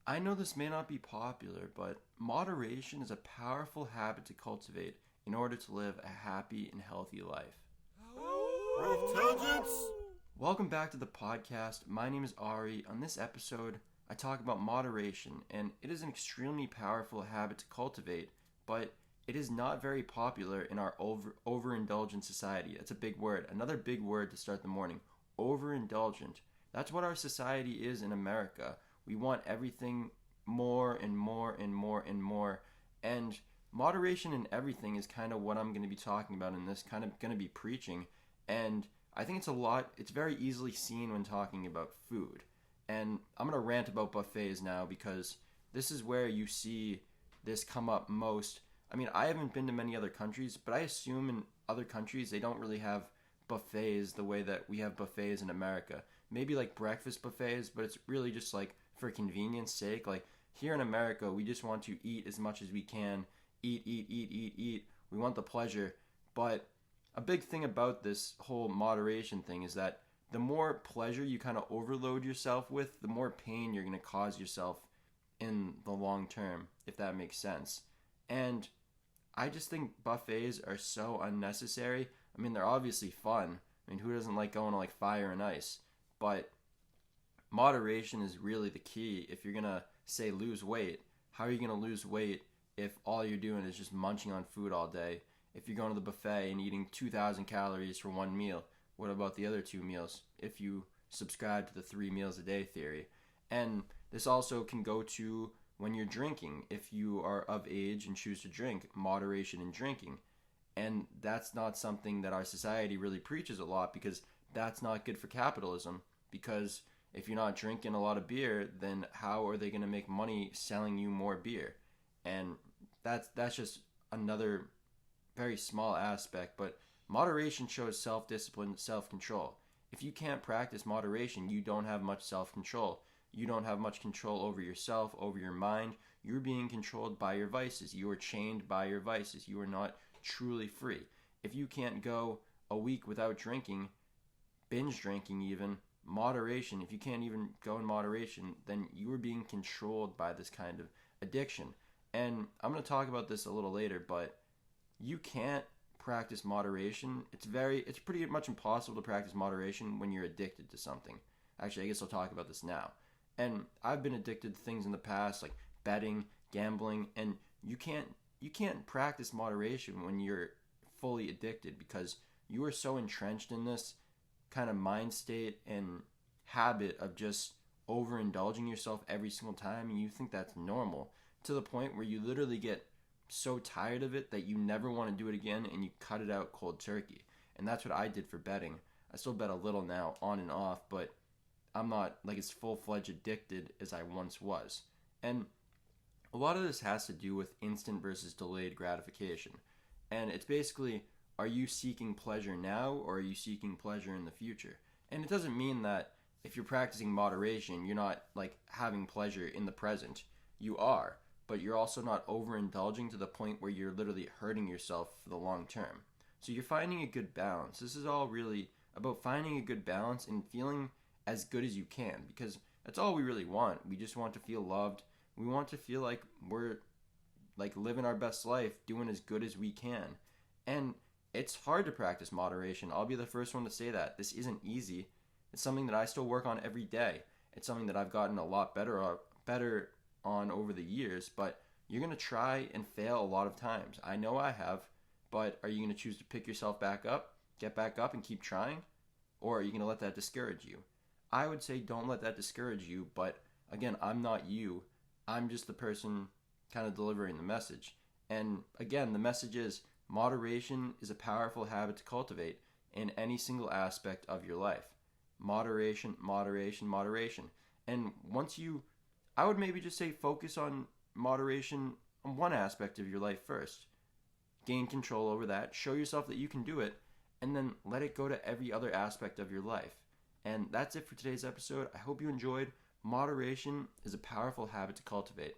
I know this may not be popular, but moderation is a powerful habit to cultivate in order to live a happy and healthy life. Wolftelligence! Welcome back to the podcast. My name is R.E. On this episode, I talk about moderation, and it is an extremely powerful habit to cultivate, but it is not very popular in our overindulgent society. That's a big word. Another big word to start the morning. Overindulgent. That's what our society is in America. We want everything more and more and more and more. And moderation in everything is kind of what I'm going to be talking about in this, kind of going to be preaching. And I think it's very easily seen when talking about food. And I'm going to rant about buffets now because this is where you see this come up most. I mean, I haven't been to many other countries, but I assume in other countries they don't really have buffets the way that we have buffets in America. Maybe like breakfast buffets, but it's really just like for convenience sake. Like here in America, we just want to eat as much as we can. Eat. We want the pleasure. But a big thing about this whole moderation thing is that the more pleasure you kind of overload yourself with, the more pain you're going to cause yourself in the long term, if that makes sense. And I just think buffets are so unnecessary. I mean, they're obviously fun. I mean, who doesn't like going to like Fire and Ice? But moderation is really the key. If you're going to say lose weight, how are you going to lose weight if all you're doing is just munching on food all day? If you're going to the buffet and eating 2,000 calories for one meal, what about the other two meals if you subscribe to the 3 meals a day theory? And this also can go to when you're drinking. If you are of age and choose to drink, moderation in drinking. And that's not something that our society really preaches a lot because that's not good for capitalism. Because if you're not drinking a lot of beer, then how are they going to make money selling you more beer? And that's just another very small aspect. But moderation shows self-discipline, self-control. If you can't practice moderation, you don't have much self-control. You don't have much control over yourself, over your mind. You're being controlled by your vices. You are chained by your vices. You are not truly free. If you can't go a week without drinking, binge drinking even, moderation, if you can't even go in moderation, then you are being controlled by this kind of addiction. And I'm going to talk about this a little later, but you can't practice moderation. It's pretty much impossible to practice moderation when you're addicted to something. Actually, I guess I'll talk about this now. And I've been addicted to things in the past like betting, gambling, and you can't practice moderation when you're fully addicted because you are so entrenched in this kind of mind state and habit of just overindulging yourself every single time, and you think that's normal to the point where you literally get so tired of it that you never want to do it again and you cut it out cold turkey. And that's what I did for betting. I still bet a little now, on and off, but I'm not like as full-fledged addicted as I once was. And a lot of this has to do with instant versus delayed gratification. And it's basically, are you seeking pleasure now or are you seeking pleasure in the future? And it doesn't mean that if you're practicing moderation, you're not like having pleasure in the present. You are, but you're also not overindulging to the point where you're literally hurting yourself for the long term. So you're finding a good balance. This is all really about finding a good balance and feeling as good as you can, because that's all we really want. We just want to feel loved. We want to feel like we're like living our best life, doing as good as we can. And it's hard to practice moderation. I'll be the first one to say that. This isn't easy. It's something that I still work on every day. It's something that I've gotten a lot better on over the years, but you're going to try and fail a lot of times. I know I have, but are you going to choose to pick yourself back up, get back up and keep trying? Or are you going to let that discourage you? I would say don't let that discourage you, but again, I'm not you. I'm just the person kind of delivering the message. And again, the message is moderation is a powerful habit to cultivate in any single aspect of your life. Moderation. And I would maybe just say focus on moderation on one aspect of your life first. Gain control over that, show yourself that you can do it, and then let it go to every other aspect of your life. And that's it for today's episode. I hope you enjoyed. Moderation is a powerful habit to cultivate.